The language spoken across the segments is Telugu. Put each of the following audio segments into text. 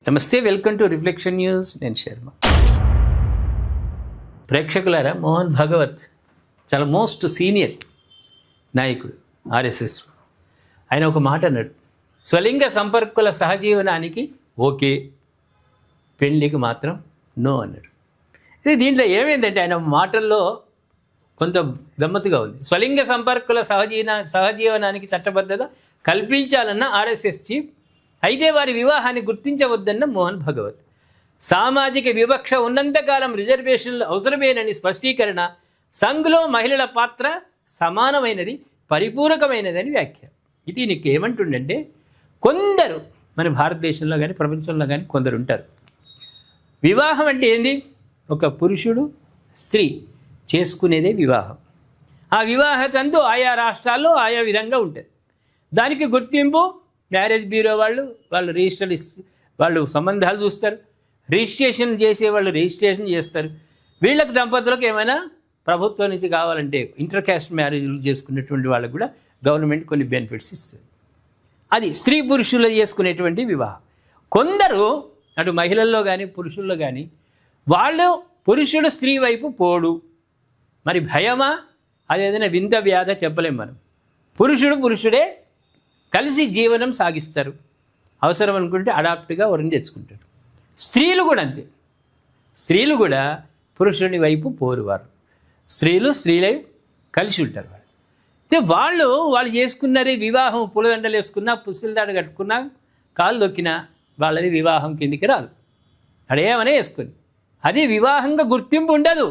నమస్తే, వెల్కమ్ టు రిఫ్లెక్షన్ న్యూస్. నేను శర్మ. ప్రేక్షకులారా, మోహన్ భగవత్ చాలా మోస్ట్ సీనియర్ నాయకుడు ఆర్ఎస్ఎస్. ఆయన ఒక మాట అన్నాడు, స్వలింగ సంపర్కుల సహజీవనానికి ఓకే, పెళ్ళికి మాత్రం నో అన్నాడు. ఇది దీంట్లో ఏమైందంటే ఆయన మాటల్లో కొంత గమ్మత్తుగా ఉంది. స్వలింగ సంపర్కుల సహజీవనానికి చట్టబద్ధత కల్పించాలన్న ఆర్ఎస్ఎస్ చీఫ్, అయితే వారి వివాహాన్ని గుర్తించవద్దన్న మోహన్ భగవత్. సామాజిక వివక్ష ఉన్నంతకాలం రిజర్వేషన్లు అవసరమేనని స్పష్టీకరణ. సంఘ్లో మహిళల పాత్ర సమానమైనది, పరిపూరకమైనదని వ్యాఖ్య. ఇది నీకు ఏమంటుండంటే, కొందరు మన భారతదేశంలో కానీ ప్రపంచంలో కానీ కొందరు ఉంటారు. వివాహం అంటే ఏంది? ఒక పురుషుడు స్త్రీ చేసుకునేదే వివాహం. ఆ వివాహ తంతు ఆయా రాష్ట్రాల్లో ఆయా విధంగా ఉంటుంది. దానికి గుర్తింపు మ్యారేజ్ బ్యూరో వాళ్ళు రిజిస్టర్ వాళ్ళు సంబంధాలు చూస్తారు, రిజిస్ట్రేషన్ చేసేవాళ్ళు రిజిస్ట్రేషన్ చేస్తారు. వీళ్ళకి దంపతులకు ఏమైనా ప్రభుత్వం నుంచి కావాలంటే ఇంటర్ క్యాస్ట్ మ్యారేజ్లు చేసుకునేటువంటి వాళ్ళకు కూడా గవర్నమెంట్ కొన్ని బెనిఫిట్స్ ఇస్తుంది. అది స్త్రీ పురుషులు చేసుకునేటువంటి వివాహం. కొందరు అటు మహిళల్లో కానీ పురుషుల్లో కానీ వాళ్ళు పురుషుడు స్త్రీ వైపు పోడు. మరి భయమా? అదేదైనా వింత వ్యాధ చెప్పలేం మనం. పురుషుడే కలిసి జీవనం సాగిస్తారు. అవసరం అనుకుంటే అడాప్ట్గా ఎవరిని తెచ్చుకుంటారు. స్త్రీలు కూడా అంతే. స్త్రీలు కూడా పురుషుని వైపు పోరు. వారు స్త్రీలై కలిసి ఉంటారు. వాళ్ళు చేసుకున్నది వివాహం. పూలదండలు వేసుకున్నా, పుస్తలదాడు కట్టుకున్నా, కాళ్ళు దొక్కినా వాళ్ళది వివాహం కిందికి రాదు. అడేమనే వేసుకొని అది వివాహంగా గుర్తింపు ఉండదు.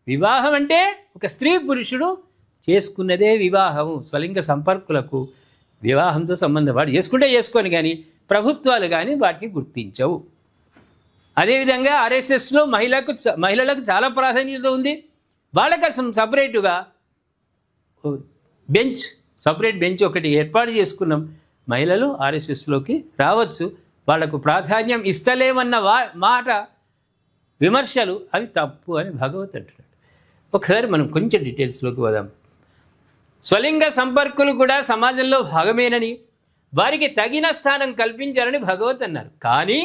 వివాహం అంటే ఒక స్త్రీ పురుషుడు చేసుకున్నదే వివాహము. స్వలింగ సంపర్కులకు వివాహంతో సంబంధం వాడు చేసుకుంటే చేసుకొని, కానీ ప్రభుత్వాలు కానీ వాటిని గుర్తించవు. అదేవిధంగా ఆర్ఎస్ఎస్లో మహిళలకు చాలా ప్రాధాన్యత ఉంది. వాళ్ళకి అసలు సపరేట్గా సపరేట్ బెంచ్ ఒకటి ఏర్పాటు చేసుకున్నాం. మహిళలు ఆర్ఎస్ఎస్లోకి రావచ్చు. వాళ్లకు ప్రాధాన్యం ఇస్తలేమన్న మాట విమర్శలు అవి తప్పు అని భగవత్ అంటున్నాడు. ఒకసారి మనం కొంచెం డీటెయిల్స్లోకి పోదాం. స్వలింగ సంపర్కులు కూడా సమాజంలో భాగమేనని, వారికి తగిన స్థానం కల్పించాలని భగవత్ అన్నారు. కానీ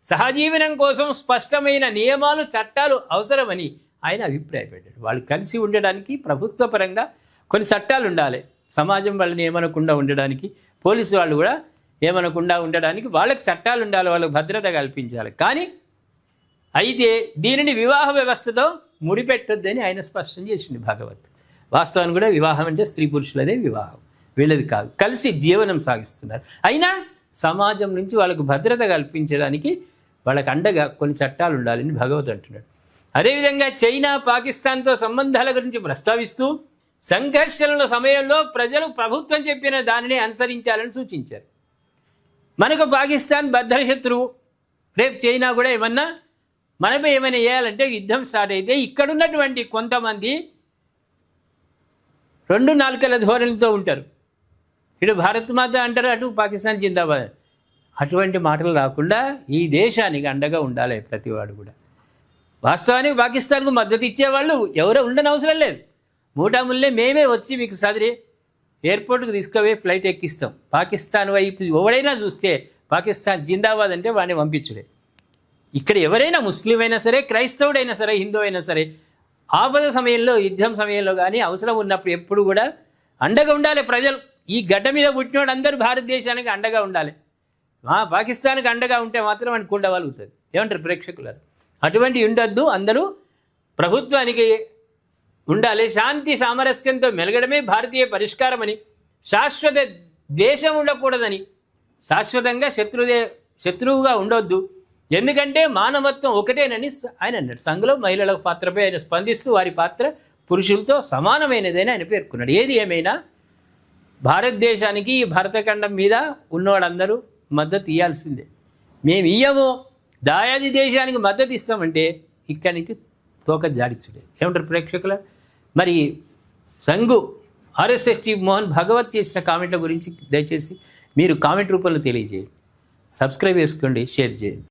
సహజీవనం కోసం స్పష్టమైన నియమాలు, చట్టాలు అవసరమని ఆయన అభిప్రాయపడ్డాడు. వాళ్ళు కలిసి ఉండడానికి ప్రభుత్వ పరంగా కొన్ని చట్టాలు ఉండాలి. సమాజం వాళ్ళని ఏమనకుండా ఉండడానికి, పోలీసు వాళ్ళు కూడా ఏమనకుండా ఉండడానికి వాళ్ళకి చట్టాలు ఉండాలి, వాళ్ళకి భద్రత కల్పించాలి. కానీ అయితే దీనిని వివాహ వ్యవస్థతో ముడిపెట్టొద్దని ఆయన స్పష్టం చేసింది భగవత్. వాస్తవాన్ని కూడా వివాహం అంటే స్త్రీ పురుషులదే వివాహం, వీళ్ళది కాదు. కలిసి జీవనం సాగిస్తున్నారు. అయినా సమాజం నుంచి వాళ్ళకు భద్రత కల్పించడానికి వాళ్ళకు అండగా కొన్ని చట్టాలు ఉండాలని భగవత్ అంటున్నాడు. అదేవిధంగా చైనా, పాకిస్తాన్తో సంబంధాల గురించి ప్రస్తావిస్తూ సంఘర్షణల సమయంలో ప్రజలు ప్రభుత్వం చెప్పిన దానిని అనుసరించాలని సూచించారు. మనకు పాకిస్తాన్ బద్ధశత్రువు. రేపు చైనా కూడా మనపై ఏమైనా చేయాలంటే యుద్ధం స్టార్ట్ అయితే ఇక్కడున్నటువంటి కొంతమంది రెండు నాలుకల ధోరణితో ఉంటారు. ఇటు భారత్ మాత అంటారు, అటు పాకిస్తాన్ జిందాబాద్. అటువంటి మాటలు రాకుండా ఈ దేశానికి అండగా ఉండాలి ప్రతివాడు కూడా. వాస్తవానికి పాకిస్తాన్కు మద్దతు ఇచ్చేవాళ్ళు ఎవరో ఉండని అవసరం లేదు. మూటాముల్లే మేమే వచ్చి మీకు సదిరి ఎయిర్పోర్ట్కి తీసుకుపోయి ఫ్లైట్ ఎక్కిస్తాం. పాకిస్తాన్ వైపు ఎవడైనా చూస్తే పాకిస్తాన్ జిందాబాద్ అంటే వాడిని పంపించుడే. ఇక్కడ ఎవరైనా ముస్లిం అయినా సరే, క్రైస్తవుడైనా సరే, హిందూ అయినా సరే, ఆపద సమయంలో, యుద్ధం సమయంలో కానీ అవసరం ఉన్నప్పుడు ఎప్పుడు కూడా అండగా ఉండాలి ప్రజలు. ఈ గడ్డ మీద పుట్టినోడు అందరూ భారతదేశానికి అండగా ఉండాలి. పాకిస్తాన్కి అండగా ఉంటే మాత్రం మనకు ఉండగలుగుతుంది. ఏమంటారు ప్రేక్షకులారు? అటువంటి ఉండొద్దు. అందరూ ప్రభుత్వానికి ఉండాలి. శాంతి సామరస్యంతో మెలగడమే భారతీయ పరిష్కారమని, శాశ్వత దేశం ఉండకూడదని, శాశ్వతంగా శత్రువుగా ఉండొద్దు, ఎందుకంటే మానవత్వం ఒకటేనని ఆయన అన్నాడు. సంఘంలో మహిళల పాత్రపై ఆయన స్పందిస్తూ వారి పాత్ర పురుషులతో సమానమైనదని ఆయన పేర్కొన్నాడు. ఏది ఏమైనా భారతదేశానికి, ఈ భరతఖండం మీద ఉన్నవాళ్ళందరూ మద్దతు ఇవ్వాల్సిందే. మేము ఇయ్యము, దాయాది దేశానికి మద్దతు ఇస్తామంటే ఇక్కడి నుంచి తోక జాడించుడే. ఏమంటారు ప్రేక్షకుల? మరి సంఘు ఆర్ఎస్ఎస్ చీఫ్ మోహన్ భగవత్ చేసిన కామెంట్ల గురించి దయచేసి మీరు కామెంట్ రూపంలో తెలియజేయండి. సబ్స్క్రైబ్ చేసుకోండి, షేర్ చేయండి.